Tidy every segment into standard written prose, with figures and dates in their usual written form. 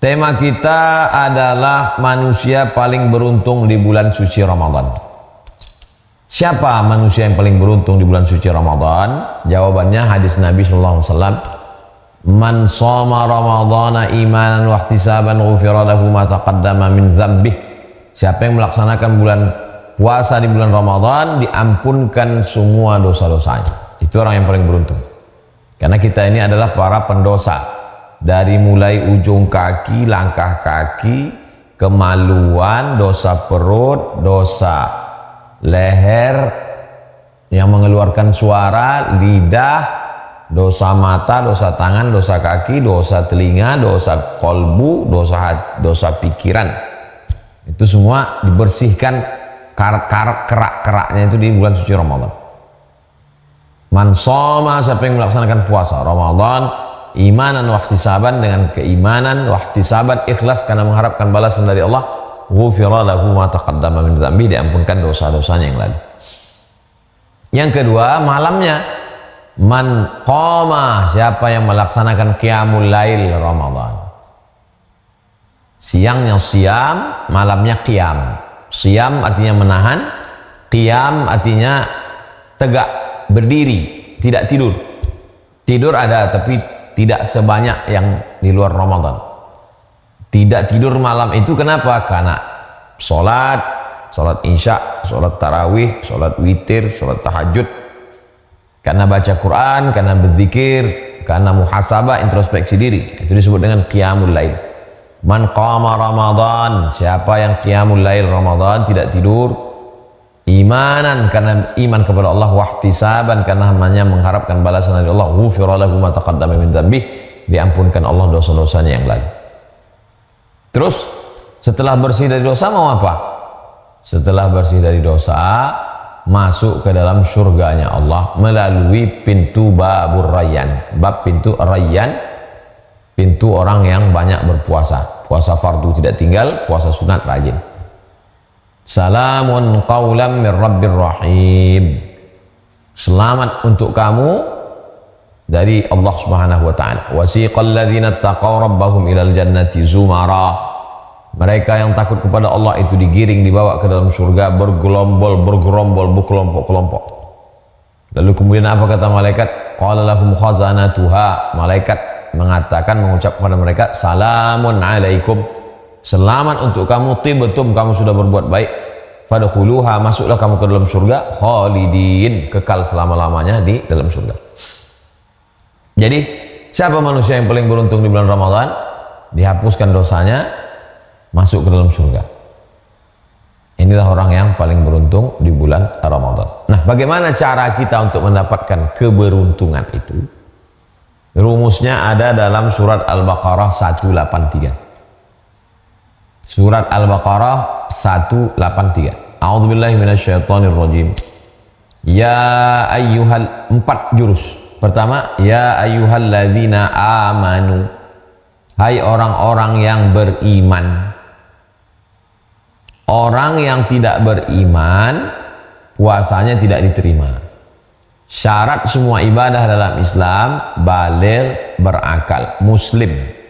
Tema kita adalah manusia paling beruntung di bulan suci Ramadan. Siapa manusia yang paling beruntung di bulan suci Ramadan? Jawabannya hadis Nabi sallallahu alaihi wasallam. Man shoma Ramadhana imanan wa ihtisaban ghufira lahu ma taqaddama min dzambih. Siapa yang melaksanakan bulan puasa di bulan Ramadan, diampunkan semua dosa-dosanya. Itu orang yang paling beruntung. Karena kita ini adalah para pendosa. Dari mulai ujung kaki, langkah kaki, kemaluan, dosa perut, dosa leher yang mengeluarkan suara, lidah, dosa mata, dosa tangan, dosa kaki, dosa telinga, dosa kolbu, dosa pikiran. Itu semua dibersihkan kerak-keraknya itu di bulan suci Ramadan. Man shoma, siapa yang melaksanakan puasa Ramadan imanan wa ihtisaban, dengan keimanan, wa ihtisaban, ikhlas karena mengharapkan balasan dari Allah, ghufira lahu ma taqaddama min dzambi, diampunkan dosa-dosanya yang lalu. Yang kedua, malamnya. Man qama, siapa yang melaksanakan qiyamul lail Ramadan. Siangnya siam, malamnya qiyam. Siam artinya menahan, qiyam artinya tegak, berdiri, tidak tidur. Tidur ada, tapi tidak sebanyak yang di luar Ramadan. Tidak tidur malam itu kenapa? Karena sholat isya, sholat tarawih, sholat witir, sholat tahajud. Karena baca Quran, karena berzikir, karena muhasabah, introspeksi diri. Itu disebut dengan qiyamul lail. Man qama Ramadan, siapa yang qiyamul lail Ramadan, tidak tidur, imanan karena iman kepada Allah, wahtisaban karena hanya mengharapkan balasan dari Allah, ghufira lahu ma taqaddama min dzambi, diampunkan Allah dosa-dosanya yang lalu. Terus setelah bersih dari dosa mau apa? Setelah bersih dari dosa, masuk ke dalam surganya Allah melalui pintu babur rayyan. Bab pintu rayyan, pintu orang yang banyak berpuasa. Puasa fardu tidak tinggal, puasa sunat rajin. Salamun qawlam min rabbir rahim. Selamat untuk kamu dari Allah Subhanahu wa taala. Wasiqal ladzina taqaw rabbahum ilal jannati zumara. Mereka yang takut kepada Allah itu digiring, dibawa ke dalam surga bergerombol, berkelompok-kelompok. Lalu kemudian apa kata malaikat? Qala lahum khazanatuha. Malaikat mengatakan, mengucap kepada mereka, salamun alaikum. Selamat untuk kamu, tibtum, kamu sudah berbuat baik. Fadkhuluha, masuklah kamu ke dalam surga, khalidin, kekal selama-lamanya di dalam surga. Jadi, siapa manusia yang paling beruntung di bulan Ramadan? Dihapuskan dosanya, masuk ke dalam surga. Inilah orang yang paling beruntung di bulan Ramadan. Nah, bagaimana cara kita untuk mendapatkan keberuntungan itu? Rumusnya ada dalam surat Al-Baqarah 183. Surat Al-Baqarah 183. A'udzubillahi minasyaitonirrajim. Ya ayyuhal, 4 jurus. Pertama, ya ayyuhalladzina amanu. Hai orang-orang yang beriman. Orang yang tidak beriman, puasanya tidak diterima. Syarat semua ibadah dalam Islam, baligh, berakal, muslim.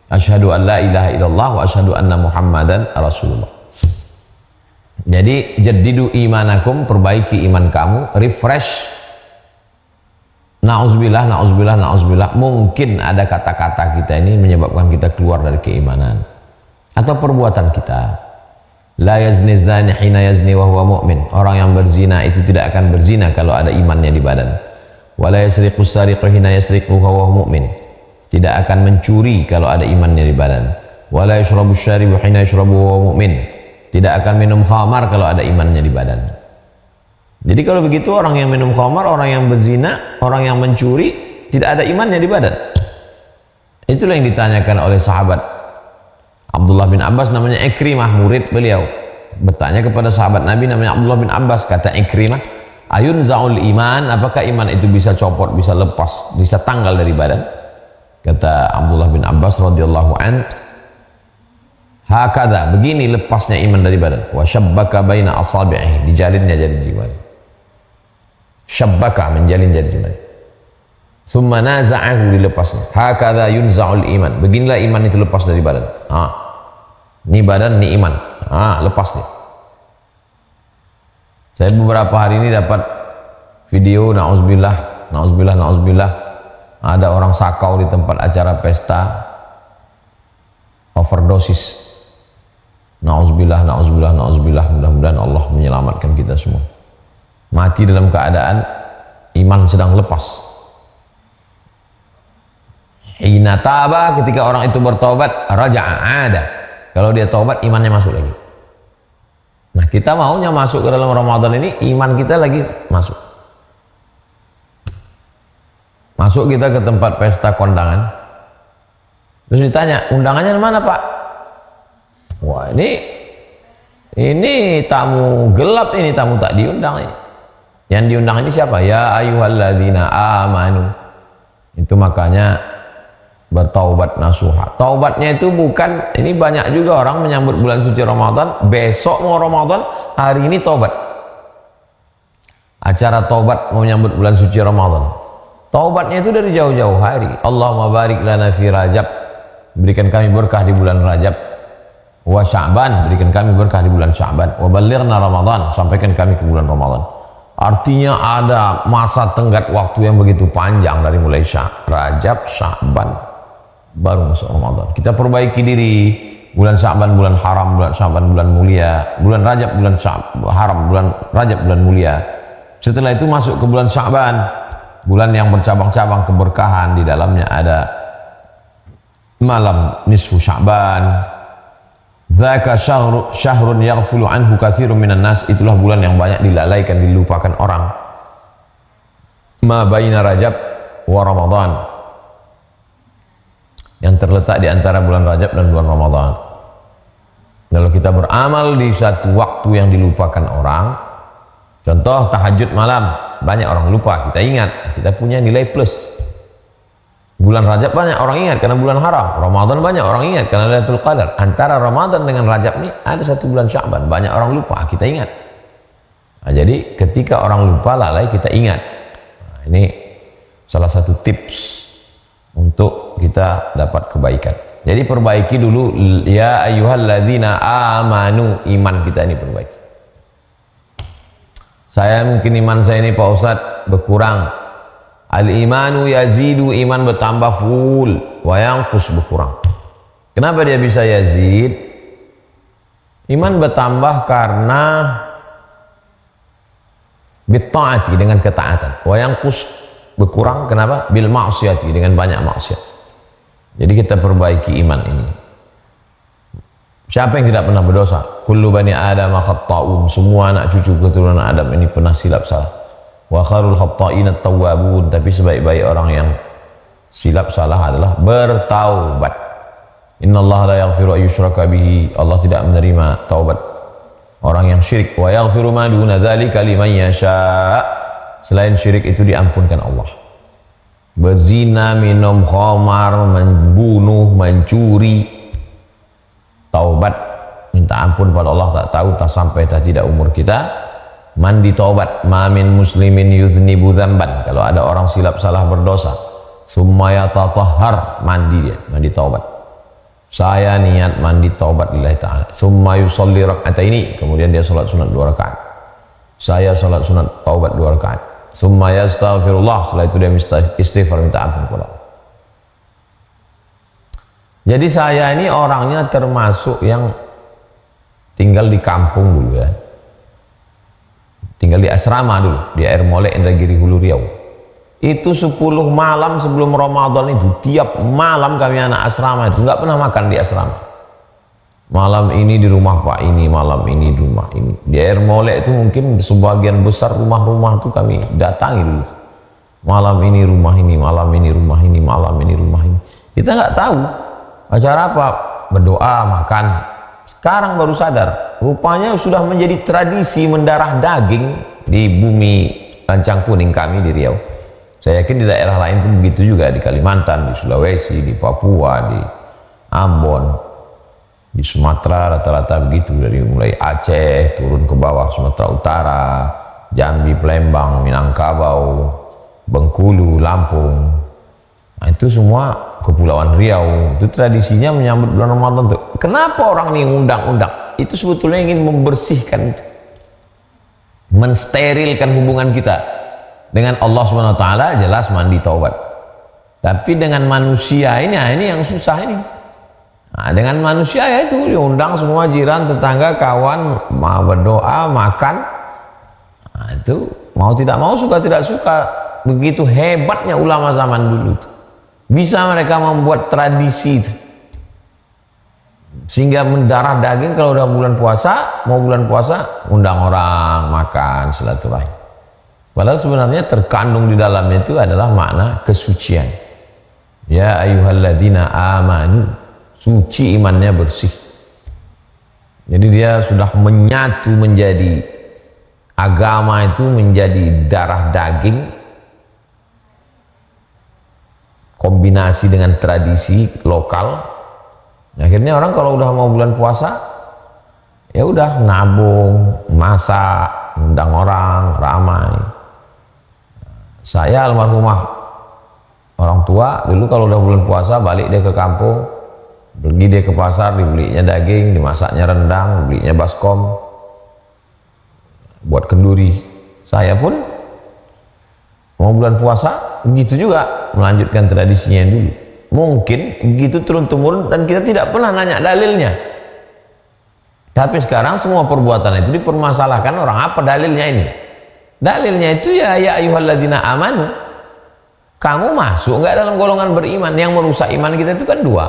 Asyhadu an la ilaha illallah wa asyhadu anna Muhammadan Rasulullah. Jadi jaddidu imanakum, perbaiki iman kamu, refresh. Nauzubillah, nauzubillah, nauzubillah. Mungkin ada kata-kata kita ini menyebabkan kita keluar dari keimanan atau perbuatan kita. La yazni zani hina yazni wa huwa mu'min. Orang yang berzina itu tidak akan berzina kalau ada imannya di badan. Wa la yasriqu sariqu hina yasriqu wa huwa mu'min. Tidak akan mencuri kalau ada imannya di badan. Wala yashrabu syaribu hina yashrabu wa mu'min. Tidak akan minum khamar kalau ada imannya di badan. Jadi kalau begitu, orang yang minum khamar, orang yang berzina, orang yang mencuri, tidak ada imannya di badan. Itulah yang ditanyakan oleh sahabat Abdullah bin Abbas, namanya Ikrimah, murid beliau. Bertanya kepada sahabat Nabi namanya Abdullah bin Abbas, kata Ikrimah, ayun za'ul iman, apakah iman itu bisa copot, bisa lepas, bisa tanggal dari badan? Kata Abdullah bin Abbas radhiyallahu an, hakadha, begini lepasnya iman dari badan. Wa syabbaka baina asabi'i, dijalinnya jari jemari. Syabbaka, menjalin jari jemari. Summa naza'ahu, dilepasnya. Hakadha yunza'ul iman. Beginilah iman itu lepas dari badan. Ini badan, ini iman. Lepas dia. Saya beberapa hari ini dapat video, na'udzubillah, ada orang sakau di tempat acara pesta, overdosis. Na'udzubillah, mudah-mudahan Allah menyelamatkan kita semua. Mati dalam keadaan iman sedang lepas. Hina taba, ketika orang itu bertobat, raja'a, ada. Kalau dia tobat, imannya masuk lagi. Nah, kita maunya masuk ke dalam Ramadan ini, iman kita lagi masuk. Masuk kita ke tempat pesta kondangan. Terus ditanya, undangannya mana, Pak? Wah, ini tamu gelap, ini tamu tak diundang ini. Yang diundang ini siapa? Ya ayyuhalladzina amanu. Itu makanya bertaubat nasuha. Taubatnya itu bukan, ini banyak juga orang menyambut bulan suci Ramadan, besok mau Ramadan, hari ini taubat. Acara taubat mau menyambut bulan suci Ramadan. Taubatnya itu dari jauh-jauh hari. Allahumma barik lana fi Rajab, berikan kami berkah di bulan Rajab. Wa Sya'ban, berikan kami berkah di bulan Sya'ban. Wa ballighna Ramadan, sampaikan kami ke bulan Ramadan. Artinya ada masa tenggat waktu yang begitu panjang dari mulai Rajab, Sya'ban, baru masuk Ramadan. Kita perbaiki diri. Bulan Sya'ban bulan haram, bulan Sya'ban bulan mulia, bulan Rajab bulan haram, bulan Rajab bulan mulia. Setelah itu masuk ke bulan Sya'ban, bulan yang bercabang-cabang keberkahan. Di dalamnya ada malam nisfu Sya'ban. Dzaka syahrun yaghfulu anhu katsirun minan nas. Itulah bulan yang banyak dilalaikan, dilupakan orang. Ma baina Rajab wa Ramadan, yang terletak di antara bulan Rajab dan bulan Ramadan. Kalau kita beramal di satu waktu yang dilupakan orang, contoh tahajud malam, banyak orang lupa, kita ingat, kita punya nilai plus. Bulan Rajab banyak orang ingat karena bulan haram. Ramadan banyak orang ingat karena Lailatul Qadar. Antara Ramadan dengan Rajab ini ada satu bulan Sya'ban, banyak orang lupa, kita ingat. Nah, jadi ketika orang lupa, lalai, kita ingat. Nah, ini salah satu tips untuk kita dapat kebaikan. Jadi perbaiki dulu, ya ayyuhalladzina amanu, iman kita ini perbaiki. Saya mungkin iman saya ini Pak Ustadz berkurang. Al-imanu yazidu, iman bertambah full, wa yanqus berkurang. Kenapa dia bisa yazid? Iman bertambah karena bitta'ati, dengan ketaatan. Wa yanqus berkurang, kenapa? Bil ma'siyati, dengan banyak maksiat. Jadi kita perbaiki iman ini. Siapa yang tidak pernah berdosa? Kullu bani Adam khatta'un, semua anak cucu keturunan Adam ini pernah silap salah. Wa kharul khatta'ina tawwabun, tapi sebaik-baik orang yang silap salah adalah bertaubat. Innallaha la yaghfiru ayyushraka bihi, Allah tidak menerima taubat orang yang syirik. Wa yaghfiru ma duna dzalika liman yasha, selain syirik itu diampunkan Allah. Berzina, minum khamar, membunuh, mencuri, taubat, minta ampun pada Allah, tak tahu, tak sampai, tak tidak umur kita. Mandi taubat, ma min muslimin yuznibu dzamban, kalau ada orang silap salah berdosa, summa yatatahhar, mandi dia, mandi taubat. Saya niat mandi taubat lillahi ta'ala. Summa yusalli rak'ataini, kemudian dia salat sunat 2 rakaat. Saya salat sunat taubat 2 rakaat. Summa yastaghfirullah, setelah itu dia istighfar, minta ampun kepada Allah. Jadi saya ini orangnya termasuk yang tinggal di kampung dulu ya. Tinggal di asrama dulu, di Air Molek, Indragiri, Hulu Riau. Itu 10 malam sebelum Ramadan itu, tiap malam kami anak asrama itu nggak pernah makan di asrama. Malam ini di rumah Pak ini, malam ini di rumah ini. Di Air Molek itu mungkin sebagian besar rumah-rumah itu kami datangi dulu. Malam ini rumah ini, malam ini rumah ini, malam ini rumah ini. Kita nggak tahu acara apa, berdoa, makan. Sekarang baru sadar, rupanya sudah menjadi tradisi mendarah daging di bumi Lancang Kuning kami di Riau. Saya yakin di daerah lain pun begitu juga, di Kalimantan, di Sulawesi, di Papua, di Ambon, di Sumatera rata-rata begitu, dari mulai Aceh turun ke bawah Sumatera Utara, Jambi, Palembang, Minangkabau, Bengkulu, Lampung. Nah, itu semua Kepulauan Riau. Itu tradisinya menyambut bulan Ramadan tuh. Kenapa orang ini undang-undang? Itu sebetulnya ingin membersihkan, mensterilkan hubungan kita dengan Allah Subhanahu wa taala. Jelas mandi taubat. Tapi dengan manusia ini yang susah ini. Nah, dengan manusia ya itu diundang semua jiran, tetangga, kawan, mau berdoa, makan. Nah, itu mau tidak mau, suka tidak suka. Begitu hebatnya ulama zaman dulu itu. Bisa mereka membuat tradisi itu. Sehingga mendarah daging kalau udah bulan puasa, mau bulan puasa, undang orang makan, silaturahim. Padahal sebenarnya terkandung di dalamnya itu adalah makna kesucian. Ya ayyuhalladzina amanu, suci imannya, bersih. Jadi dia sudah menyatu menjadi agama itu, menjadi darah daging, kombinasi dengan tradisi lokal. Akhirnya orang kalau udah mau bulan puasa, ya udah nabung, masak, undang orang, ramai. Saya almarhumah orang tua dulu kalau udah bulan puasa balik dia ke kampung, pergi dia ke pasar, dibelinya daging, dimasaknya rendang, belinya baskom, buat kenduri. Saya pun mau bulan puasa begitu juga, melanjutkan tradisinya yang dulu. Mungkin begitu turun-temurun dan kita tidak pernah nanya dalilnya. Tapi sekarang semua perbuatan itu dipermasalahkan orang. Apa dalilnya ini? Dalilnya itu ya ayyuhalladzina amanu. Kamu masuk nggak dalam golongan beriman? Yang merusak iman kita itu kan dua.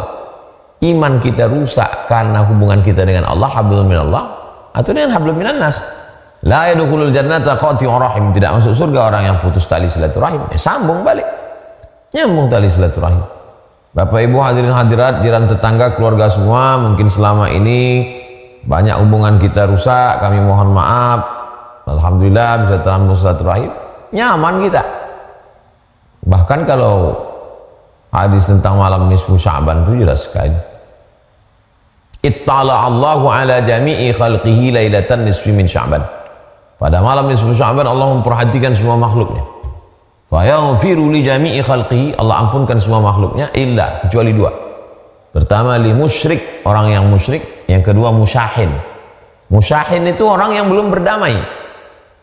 Iman kita rusak karena hubungan kita dengan Allah, hablum minallah, atau dengan hablum minannas. La yadkhulul jannata qati'ur rahim. Tidak masuk surga orang yang putus tali silaturahim. Sambung balik, nyambung tali silaturahim. Bapak Ibu hadirin hadirat, jiran tetangga, keluarga semua, mungkin selama ini banyak hubungan kita rusak, kami mohon maaf. Alhamdulillah bisa terambung silaturahim, nyaman kita. Bahkan kalau hadis tentang malam nisfu Sya'ban itu jelas sekali. Ittala Allahu ala jami'i khalqihi lailatan nisfi min Sya'ban. Pada malam nisfu Sya'ban Allah memperhatikan semua makhluknya. Fa yaghfiru li jami'i khalqihi, Allah ampunkan semua makhluknya illa, kecuali dua. Pertama li musyrik, orang yang musyrik. Yang kedua musyahin. Musyahin itu orang yang belum berdamai.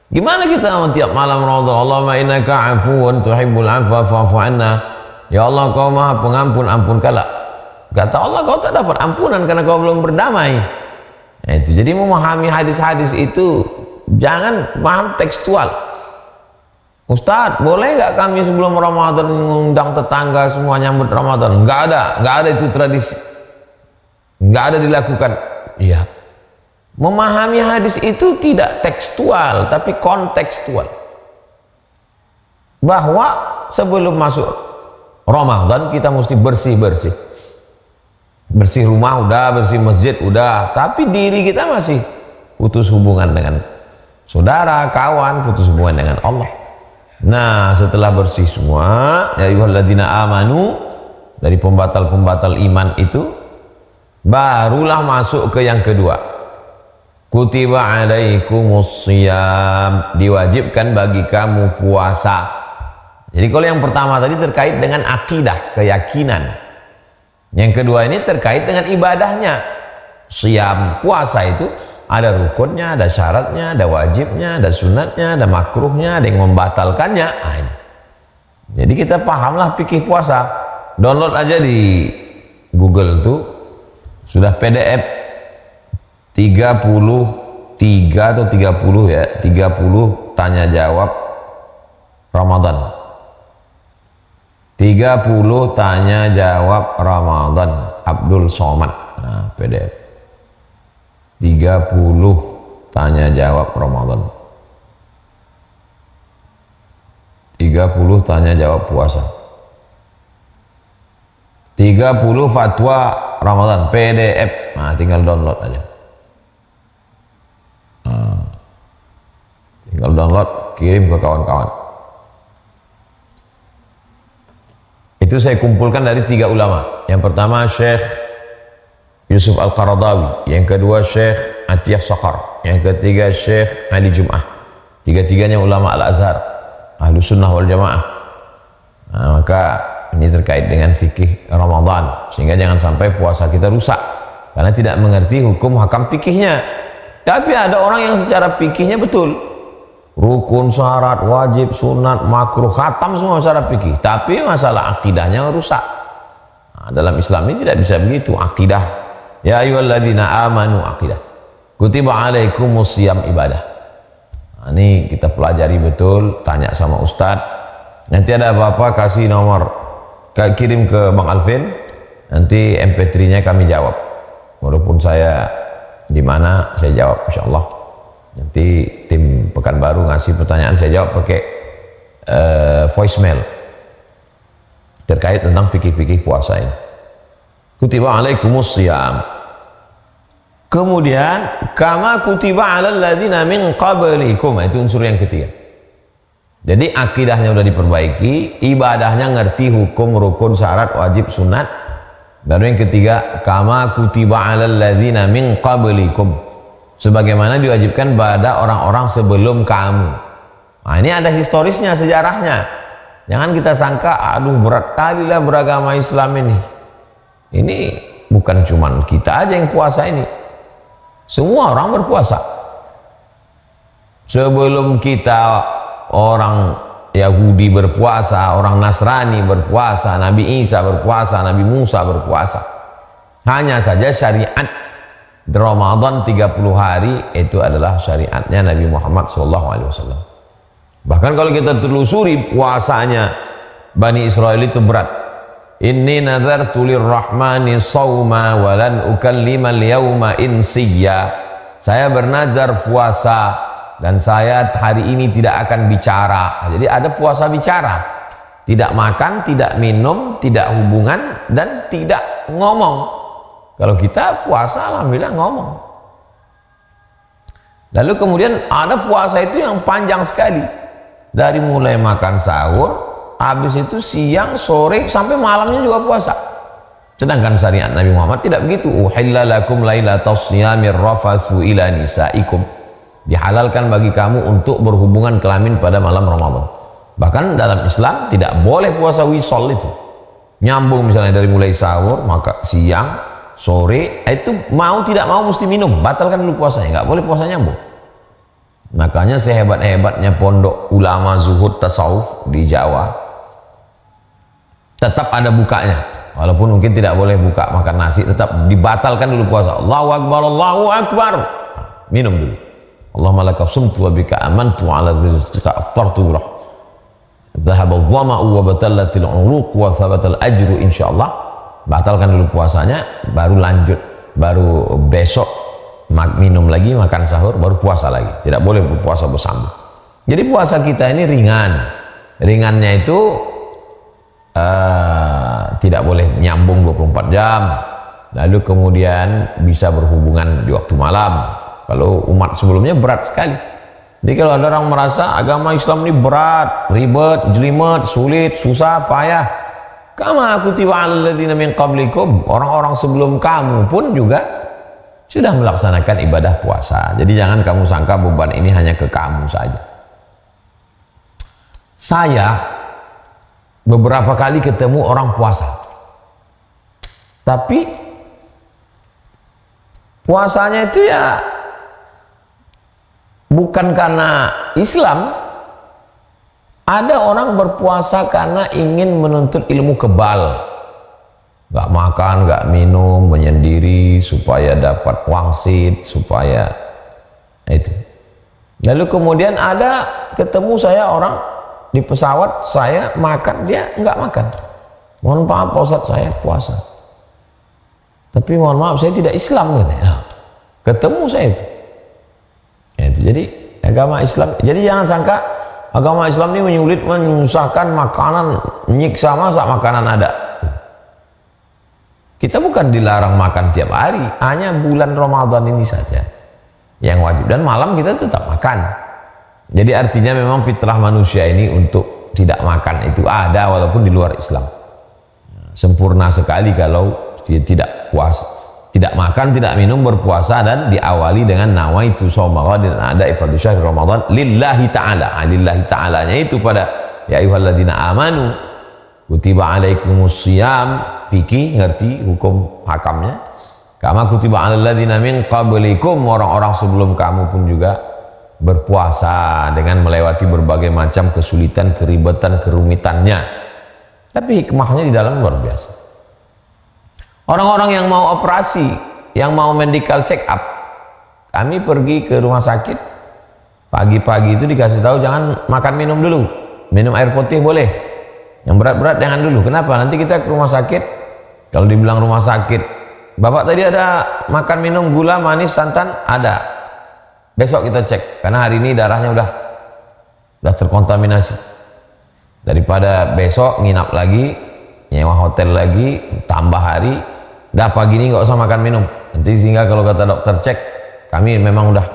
Gimana kita tiap malam Ramadan, Allahumma innaka afuwun tuhibbul afwa fa'fu anna. Ya Allah, kau maha pengampun, ampunkanlah. Kata Allah, kau tak dapat ampunan karena kau belum berdamai. Nah, itu jadi memahami hadis-hadis itu jangan paham tekstual. Ustadz, boleh nggak kami sebelum Ramadan mengundang tetangga semua nyambut Ramadan? Nggak ada itu tradisi, nggak ada dilakukan. Iya, memahami hadis itu tidak tekstual tapi kontekstual, bahwa sebelum masuk Ramadan kita mesti bersih rumah udah, bersih masjid udah, tapi diri kita masih putus hubungan dengan saudara, kawan, putus hubungan dengan Allah. Nah, setelah bersih semua, ya ayyuhalladzina amanu, dari pembatal-pembatal iman itu, barulah masuk ke yang kedua. Kutiba alaikumus shiyam, diwajibkan bagi kamu puasa. Jadi kalau yang pertama tadi terkait dengan akidah, keyakinan. Yang kedua ini terkait dengan ibadahnya. Shiyam, puasa itu ada rukunnya, ada syaratnya, ada wajibnya, ada sunatnya, ada makruhnya, ada yang membatalkannya. Jadi kita pahamlah fikih puasa. Download aja di Google tuh, sudah PDF 33 atau 30 ya, 30 tanya jawab Ramadan. 30 tanya jawab Ramadan Abdul Somad. Nah, PDF 30 tanya jawab Ramadan, 30 tanya jawab puasa, 30 fatwa Ramadan PDF. Nah, tinggal download aja. Tinggal download, kirim ke kawan-kawan. Itu saya kumpulkan dari 3 ulama. Yang pertama Syekh Yusuf Al-Qaradawi, yang kedua Syekh Atiyah Saqar, yang ketiga Syekh Ali Jum'ah. Tiga-tiganya ulama Al-Azhar, Ahlus Sunnah wal Jamaah. Nah, maka ini terkait dengan fikih Ramadan, sehingga jangan sampai puasa kita rusak karena tidak mengerti hukum hakam fikihnya. Tapi ada orang yang secara fikihnya betul, rukun, syarat, wajib, sunat, makruh, khatam semua secara fikih, tapi masalah akidahnya rusak. Nah, dalam Islam ini tidak bisa begitu. Akidah, ya ayyuhalladzina amanu, akidah, kutiba alaikumus shiyam, ibadah. Nah, ini kita pelajari betul, tanya sama ustadz. Nanti ada apa-apa kasih nomor, kirim ke Bang Alvin, nanti MP3 nya kami jawab. Walaupun saya di mana, saya jawab insya Allah. Nanti tim Pekanbaru ngasih pertanyaan, saya jawab pakai voicemail terkait tentang fikih-fikih puasa ini. Kutiba alaikumus shiyam. Kemudian kama kutiba alal ladzina min qablikum, itu unsur yang ketiga. Jadi akidahnya udah diperbaiki, ibadahnya ngerti hukum, rukun, syarat, wajib, sunat. Baru yang ketiga, kama kutiba alal ladzina min qablikum, sebagaimana diwajibkan pada orang-orang sebelum kamu. Nah, ini ada historisnya, sejarahnya. Jangan kita sangka, aduh berat kali lah beragama Islam ini. Ini bukan cuman kita aja yang puasa ini. Semua orang berpuasa. Sebelum kita, orang Yahudi berpuasa, orang Nasrani berpuasa, Nabi Isa berpuasa, Nabi Musa berpuasa. Hanya saja syariat Ramadan 30 hari itu adalah syariatnya Nabi Muhammad SAW. Bahkan kalau kita telusuri puasanya Bani Israel itu berat. Inni nazartu lirrahmani sawma walan ukallima al-yawma insiyya. Saya bernazar puasa dan saya hari ini tidak akan bicara. Jadi ada puasa bicara, tidak makan, tidak minum, tidak hubungan, dan tidak ngomong. Kalau kita puasa alhamdulillah ngomong. Lalu kemudian ada puasa itu yang panjang sekali, dari mulai makan sahur, habis itu siang, sore, sampai malamnya juga puasa. Sedangkan syariat Nabi Muhammad tidak begitu. Uhilla lakum lailatas shiyamir rafatsu ila nisaikum. Dihalalkan bagi kamu untuk berhubungan kelamin pada malam Ramadan. Bahkan dalam Islam tidak boleh puasa wisol itu. Nyambung misalnya dari mulai sahur, maka siang, sore, itu mau tidak mau mesti minum. Batalkan dulu puasanya, nggak boleh puasa nyambung. Makanya sehebat-hebatnya pondok ulama zuhud tasawuf di Jawa, tetap ada bukanya, walaupun mungkin tidak boleh buka makan nasi, tetap dibatalkan dulu puasa. Allahu Akbar, Allahu Akbar, minum dulu. Allahumma laka sumtu wa bika amantu ala rizqika aftartu lah. Dhahaba dhama'u wa batallatil uruq wa thabatal ajru insyaallah. Batalkan dulu puasanya, baru lanjut, baru besok minum lagi, makan sahur, baru puasa lagi. Tidak boleh berpuasa bersambung. Jadi puasa kita ini ringan. Ringannya itu tidak boleh nyambung 24 jam, lalu kemudian bisa berhubungan di waktu malam. Kalau umat sebelumnya berat sekali. Jadi kalau ada orang merasa agama Islam ini berat, ribet, jelimet, sulit, susah, payah, kama kutiba alal ladzina min qablikum, orang-orang sebelum kamu pun juga sudah melaksanakan ibadah puasa. Jadi jangan kamu sangka beban ini hanya ke kamu saja. Saya beberapa kali ketemu orang puasa, tapi puasanya itu ya bukan karena Islam. Ada orang berpuasa karena ingin menuntut ilmu kebal, gak makan, gak minum, menyendiri supaya dapat wangsit, supaya itu. Lalu kemudian ada ketemu saya orang di pesawat, saya makan, dia nggak makan. Mohon maaf Pak Ustadz, saya puasa, tapi mohon maaf saya tidak Islam gitu. Nah, ketemu saya itu. Jadi agama Islam, jadi jangan sangka agama Islam ini menyulit, menyusahkan, makanan nyiksa, masa makanan ada. Kita bukan dilarang makan tiap hari, hanya bulan Ramadan ini saja yang wajib, dan malam kita tetap makan. Jadi artinya memang fitrah manusia ini untuk tidak makan itu ada walaupun di luar Islam. Sempurna sekali kalau dia tidak puasa, tidak makan, tidak minum, berpuasa, dan diawali dengan nawaitu shauma ghadin, ada ifadhu syahr Ramadan lillahi ta'ala. Lillahi ta'alanya itu pada ya ayyuhalladzina amanu, kutiba alaikumus syiyam, fikih ngerti hukum hakamnya, kama kutiba alal ladzina min qablikum, orang-orang sebelum kamu pun juga berpuasa dengan melewati berbagai macam kesulitan, keribetan, kerumitannya, tapi hikmahnya di dalam luar biasa. Orang-orang yang mau operasi, yang mau medical check up, kami pergi ke rumah sakit, pagi-pagi itu dikasih tahu jangan makan minum dulu, minum air putih boleh, yang berat-berat jangan dulu. Kenapa? Nanti kita ke rumah sakit, kalau dibilang rumah sakit, bapak tadi ada makan minum gula, manis, santan, ada, besok kita cek, karena hari ini darahnya udah terkontaminasi. Daripada besok nginap lagi, nyewa hotel lagi, tambah hari, dah pagi ini nggak usah makan minum, nanti sehingga kalau kata dokter cek, kami memang udah.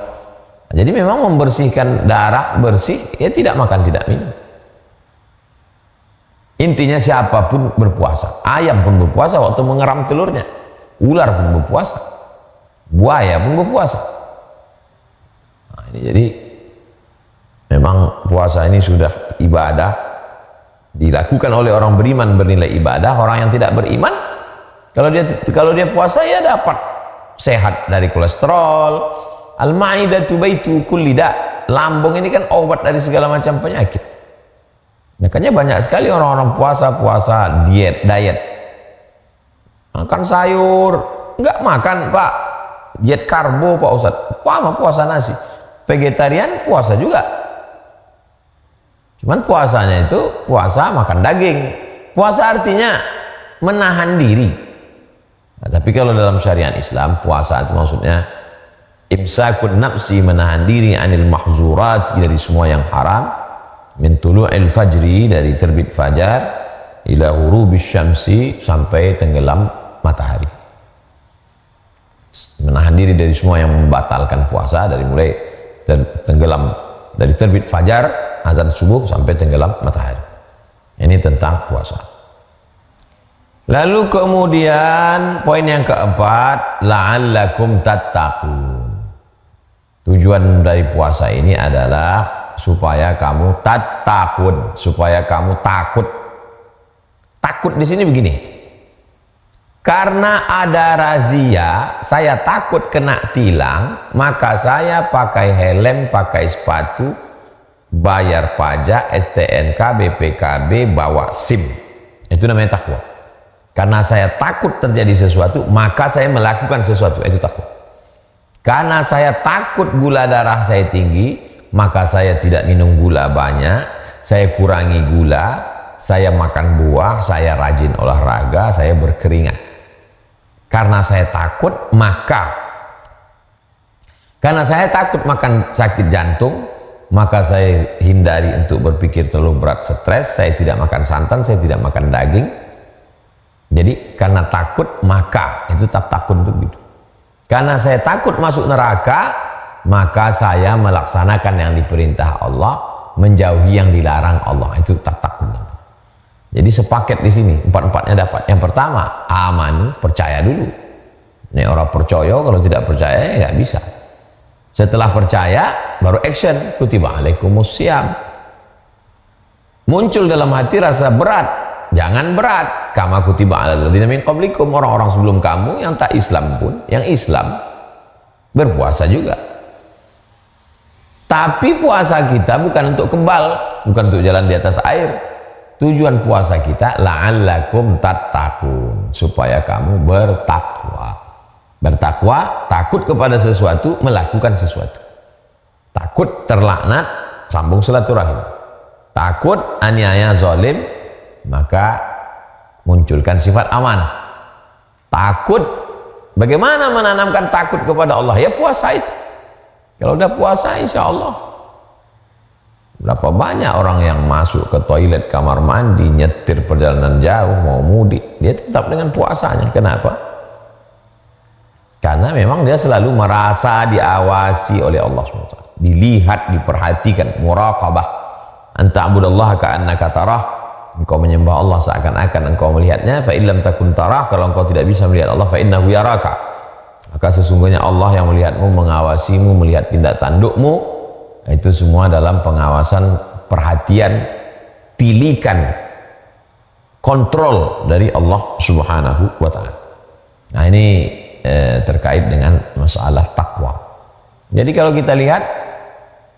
Jadi memang membersihkan darah bersih, ya tidak makan, tidak minum. Intinya siapapun berpuasa, ayam pun berpuasa waktu mengeram telurnya, ular pun berpuasa, buaya pun berpuasa. Nah, ini jadi memang puasa ini sudah ibadah, dilakukan oleh orang beriman bernilai ibadah. Orang yang tidak beriman, kalau dia puasa ya dapat sehat dari kolesterol. Al-ma'idatu baitu kulli da', lambung ini kan obat dari segala macam penyakit. Makanya banyak sekali orang-orang puasa diet, makan sayur, enggak makan pak, diet karbo pak Ustaz, puasa nasi. Vegetarian puasa juga, cuman puasanya itu puasa makan daging. Puasa artinya menahan diri. Nah, tapi kalau dalam syariat Islam, puasa itu maksudnya imsakun nafsi, menahan diri, anil mahzurat, dari semua yang haram, min tulu'il fajri, dari terbit fajar, ila ghurubis syamsi, sampai tenggelam matahari. Menahan diri dari semua yang membatalkan puasa, dari mulai tenggelam, dari terbit fajar, azan subuh, sampai tenggelam matahari. Ini tentang puasa. Lalu kemudian poin yang keempat, la'allakum tattaqun. Tujuan dari puasa ini adalah supaya kamu tattaqun, supaya kamu takut. Takut di sini begini, karena ada razia, saya takut kena tilang, maka saya pakai helm, pakai sepatu, bayar pajak, STNK, BPKB, bawa SIM. Itu namanya takwa. Karena saya takut terjadi sesuatu, maka saya melakukan sesuatu, itu takwa. Karena saya takut gula darah saya tinggi, maka saya tidak minum gula banyak, saya kurangi gula, saya makan buah, saya rajin olahraga, saya berkeringat. Karena saya takut, karena saya takut makan sakit jantung, maka saya hindari untuk berpikir terlalu berat, stres, saya tidak makan santan, saya tidak makan daging. Jadi karena takut, maka itu takut begitu. Karena saya takut masuk neraka, maka saya melaksanakan yang diperintah Allah, menjauhi yang dilarang Allah. Itu takut. Jadi sepaket di sini, empat-empatnya dapat. Yang pertama, aman, percaya dulu. Ini orang percaya, kalau tidak percaya ya nggak bisa. Setelah percaya, baru action. Kutiba alaikumus syiyam. Muncul dalam hati rasa berat. Jangan berat. Kama kutiba alal ladzina min qablikum, orang-orang sebelum kamu yang tak Islam pun, yang Islam berpuasa juga. Tapi puasa kita bukan untuk kebal, bukan untuk jalan di atas air. Tujuan puasa kita la'allakum tattaqun, supaya kamu bertakwa. Bertakwa, takut kepada sesuatu, melakukan sesuatu. Takut terlaknat, sambung silaturahim. Takut aniaya zalim, maka munculkan sifat amanah. Takut, bagaimana menanamkan takut kepada Allah? Ya puasa itu. Kalau udah puasa, insya Allah. Berapa banyak orang yang masuk ke toilet, kamar mandi, nyetir perjalanan jauh, mau mudik, dia tetap dengan puasanya. Kenapa? Karena memang dia selalu merasa diawasi oleh Allah SWT. Dilihat, diperhatikan, muraqabah. Anta'budallaha ka'annaka tarah. Engkau menyembah Allah seakan-akan engkau melihatnya. Fa illam takun tarah, kalau engkau tidak bisa melihat Allah, fa innahu yaraka, maka sesungguhnya Allah yang melihatmu, mengawasimu, melihat tindak tandukmu. Itu semua dalam pengawasan, perhatian, tilikan. kontrol dari Allah Subhanahu wa Ta'ala. Nah, ini terkait dengan masalah takwa. Jadi kalau kita lihat,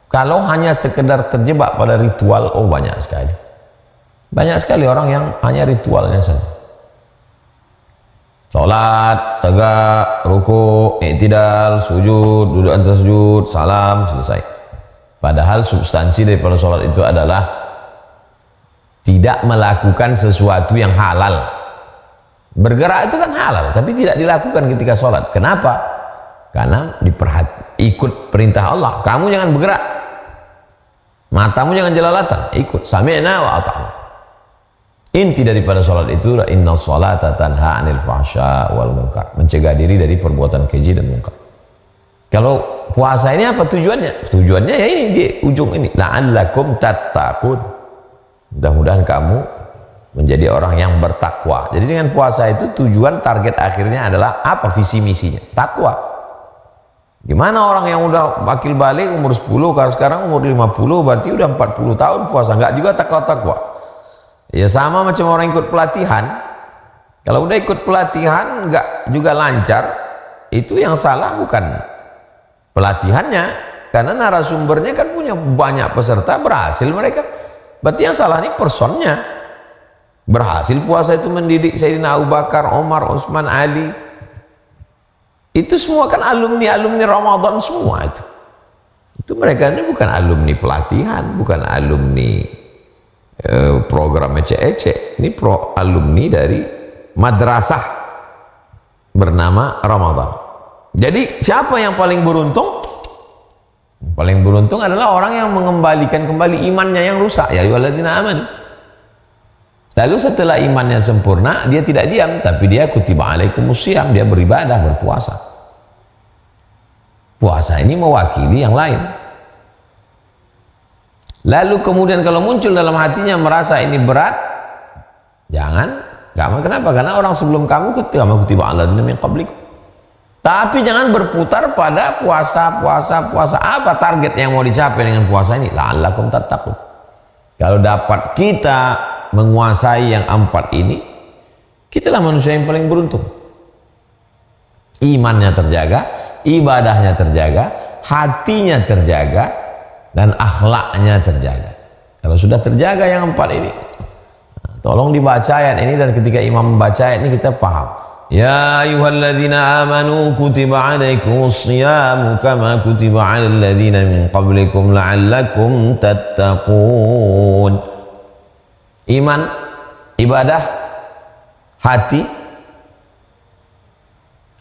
kalau hanya sekedar terjebak pada ritual, oh banyak sekali. Banyak sekali orang yang hanya ritualnya saja. Salat, tegak, ruku, i'tidal, sujud, duduk antara sujud, salam, selesai. Padahal substansi daripada salat itu adalah tidak melakukan sesuatu yang halal. Bergerak itu kan halal, tapi tidak dilakukan ketika salat. Kenapa? Karena ikut perintah Allah. Kamu jangan bergerak, matamu jangan jelalatan, ikut sami'na wa ata'na. Inti daripada salat itu, inna sholata tanha 'anil fahsya wal munkar, mencegah diri dari perbuatan keji dan munkar. Kalau puasa ini apa tujuannya? Tujuannya ya ini di ujung ini, la'allakum tattaqun. Mudah-mudahan kamu menjadi orang yang bertakwa. Jadi dengan puasa itu tujuan target akhirnya adalah apa? Visi misinya takwa. Gimana orang yang udah akil balik umur 10, kalau sekarang umur 50, berarti udah 40 tahun puasa, enggak juga takwa-takwa. Ya sama macam orang ikut pelatihan. Kalau udah ikut pelatihan enggak juga lancar, itu yang salah bukan pelatihannya, karena narasumbernya kan punya banyak peserta, berhasil mereka. Berarti yang salah ini personnya. Berhasil puasa itu mendidik Sayyidina Abu Bakar, Umar, Utsman, Ali. Itu semua kan alumni Ramadan semua itu. Itu mereka ini bukan alumni pelatihan, bukan alumni program ecek-ecek. Ini alumni dari madrasah bernama Ramadan. Jadi siapa yang paling beruntung? Paling beruntung adalah orang yang mengembalikan kembali imannya yang rusak. Ya ayyuhalladzina amanu. Lalu setelah imannya sempurna, dia tidak diam, tapi dia kutiba alaikumusiyam, dia beribadah, berpuasa. Puasa ini mewakili yang lain. Lalu kemudian kalau muncul dalam hatinya merasa ini berat, jangan. Kenapa? Karena orang sebelum kamu kutiba alalladzina min qablikum. Tapi jangan berputar pada puasa. Apa target yang mau dicapai dengan puasa ini? La'allakum tattaqun. Kalau dapat kita menguasai yang 4 ini, kitalah manusia yang paling beruntung. Imannya terjaga, ibadahnya terjaga, hatinya terjaga, dan akhlaknya terjaga. Kalau sudah terjaga yang 4 ini, tolong dibaca ayat ini, dan ketika imam membaca ayat ini kita paham. Ya ayyuhalladzina amanu kutiba alaikumusyiyamu kama kutiba alal ladzina min qablikum la'allakum tattaqun. Iman, ibadah, hati,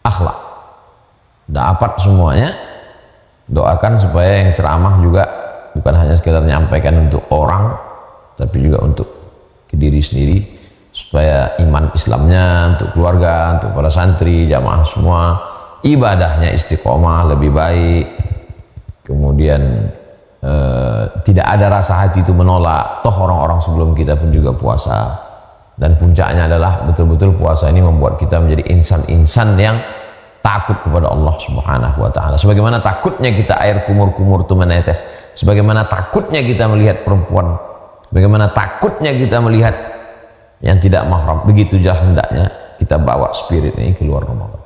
akhlak, dapat semuanya. Doakan supaya yang ceramah juga bukan hanya sekedar menyampaikan untuk orang, tapi juga untuk ke diri sendiri, supaya iman Islamnya, untuk keluarga, untuk para santri, jamaah semua, ibadahnya istiqomah lebih baik. Kemudian tidak ada rasa hati itu menolak, toh orang-orang sebelum kita pun juga puasa. Dan puncaknya adalah betul-betul puasa ini membuat kita menjadi insan-insan yang takut kepada Allah Subhanahu wa Ta'ala. Sebagaimana takutnya kita air kumur-kumur itu menetes, sebagaimana takutnya kita melihat perempuan, bagaimana takutnya kita melihat yang tidak mahram, begitu hendaknya kita bawa spirit ini keluar Ramadan.